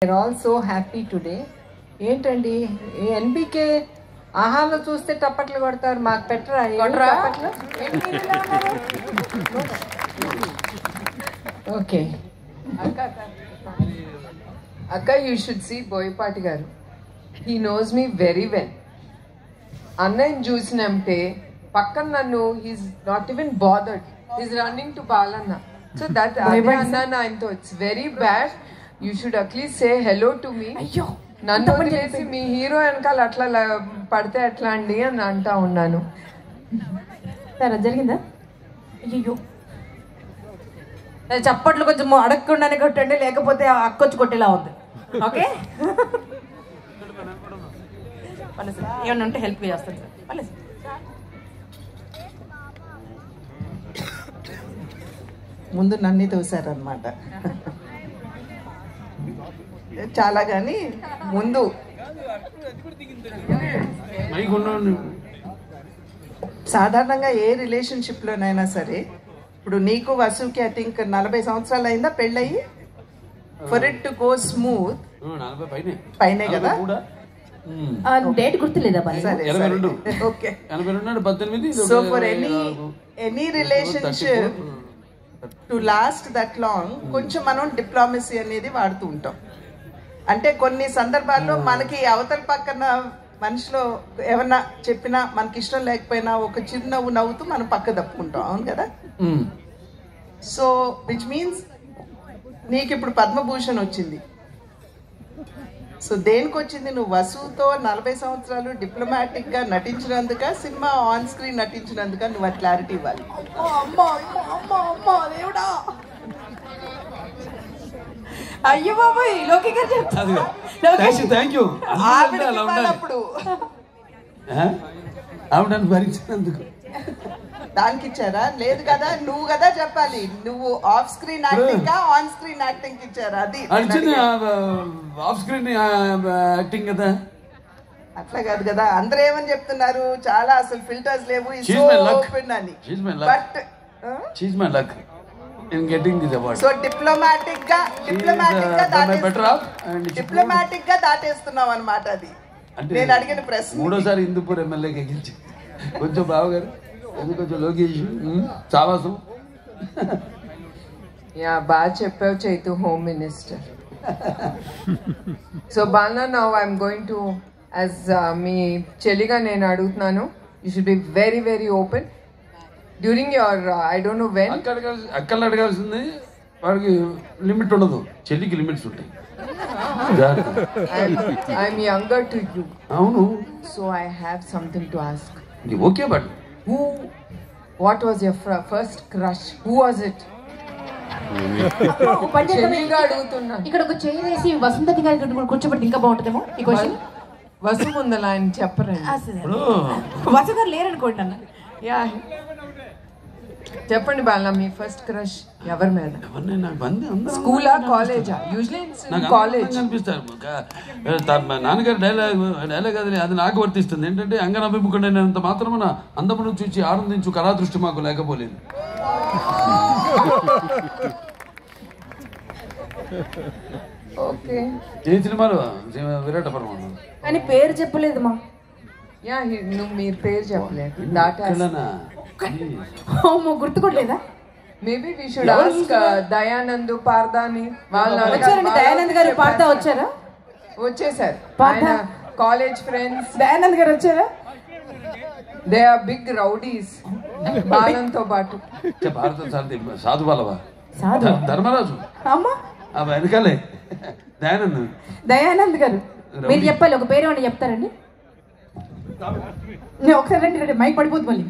They're all so happy today. ఏంటండి NBK ఆహాలో చూస్తే టప్పట్లు కొడతారు, మాకు పెట్టరా టప్పట్లు? ఓకే అక్క you should see Boyapati garu. He knows me very well. అన్నయ్యని చూసినంటే పక్కన నన్ను he's not even bothered, he's running to Balanna. So that అన్నాను ఆయనతో, it's very bad. You should atleast say hello to me. నన్ను వదిలేసి మీ హీరో వెనకాల అట్లా పడితే ఎట్లా అండి అని అంటా ఉన్నాను. సరే జరిగిందా? అయ్యో చప్పట్లు కొంచెం అడగకుండానే కొట్టండి, లేకపోతే అక్కొచ్చి కొట్టేలా ఉంది. ఓకే ఏమన్నా ఉంటే హెల్ప్ చేస్తాను సార్. పర్లేదు ముందు నన్ను తోసారనమాట చాలా, కానీ ముందు సాధారణంగా ఏ రిలేషన్షిప్లోనైనా సరే, ఇప్పుడు నీకు వసుకి ఐ థింక్ 40 సంవత్సరాలు అయిందా పెళ్ళయి? For it to go smooth పైనే కదా. డేట్ గుర్తులేదా? Okay. So for any relationship to last that long కొంచెం మనం డిప్లొమసీ అనేది వాడుతూ ఉంటాం. అంటే కొన్ని సందర్భాల్లో మనకి అవతల పక్కన మనిషిలో ఏమన్నా చెప్పినా మనకి ఇష్టం లేకపోయినా ఒక చిరునవ్వు నవ్వుతూ మనం పక్క తప్పుకుంటాం, అవును కదా? సో విచ్ మీన్స్ నీకు ఇప్పుడు పద్మభూషణ్ వచ్చింది. సో దేనికి వచ్చింది? నువ్వు వసుతో 40 సంవత్సరాలు డిప్లొమాటిక్ గా నటించినందుక, సినిమా ఆన్ స్క్రీన్ నటించినందుక నువ్వు ఆ క్లారిటీ ఇవ్వాలి. అయ్యో బాబాయ్, లోకి గారు చెప్తారు ఆవిడని భరించినందుకు దానికి ఇచ్చారా? లేదు కదా, నువ్వు కదా చెప్పాలి. నువ్వు off screen acting on screen acting ఇచ్చారా? అది ఆఫ్ స్క్రీన్ యాక్టింగ్ కదా. అట్లా కాదు కదా, అందరూ ఏమని చెప్తున్నారు, చాలా అసలు ఫిల్టర్స్ లేవు సో డిప్లొమాటిక్ గా దాటేస్తున్నావు అనమాట. అది నేను అడిగిన ప్రశ్న. మూడోసారి హిందూపూర్ ఎమ్మెల్యేకి ఎగిల్చి కొంచెం బావగారు కొంచెం లోకేష్ చావాసం. యా బాగా చెప్పావు చైతు, హోమ్ మినిస్టర్. సో బాలనా, now I'm going to as మీ చెల్లిగా నేను అడుగుతున్నాను, you should be very very open during your I don't know when. అక్కలు అడగాల్సింది, వాడికి లిమిట్ ఉండదు, చెల్లికి లిమిట్స్ ఉంటాయి. I'm younger to you. అవును. So I have something to ask. Okay, but what was your first crush? Who was it? ఇక్కడ ఒక chair వేసి వసుంధతి గారి కూర్చోబెడితే ఇంకా బాగుంటుందేమో. ఈ క్వశ్చన్ వసు ముందల ఆయన చెప్పరండి. వసు గారు లేరనుకోండి అన్న. యా చెప్పండి బాల, మీ ఫస్ట్ క్రష్ ఎవరి మీద? స్కూలా, కాలేజా? యూజువల్లీ కాలేజ్ అనిపిస్తారు. నాన్నగారు డైలాగ్ అది నాకు వర్తిస్తుంది. ఏంటంటే అంగనభిముఖుడైనంత మాత్రమున అందమును చూచి ఆనందించు కళాదృష్టి మాకు లేకపోలేదు. ఓకే. ఏ సినిమాలో విరాట పర్వం కానీ పేరు చెప్పలేదు మా. యా నువ్వు మీరు పేరు చెప్పలేదు. గుర్తుకోలేదా? Maybe we should ask Dayanand, Pardani. వచ్చారండి దయానంద్ గారు, పార్దా వచ్చారా? వచ్చేసారు, కాలేజ్ ఫ్రెండ్స్. దయానంద్ గారు వచ్చారా? దే ఆర్ బిగ్ రౌడీస్ బాలంతో పాటు. సాధు బాలవా, ధర్మరాజు వెనకాలే దయానంద్ గారు. మీరు చెప్పాలి, ఒక పేరు ఏమన్నా చెప్తారండి? ఒకసారి రండి, మైక్ పడిపోతుంది మళ్ళీ.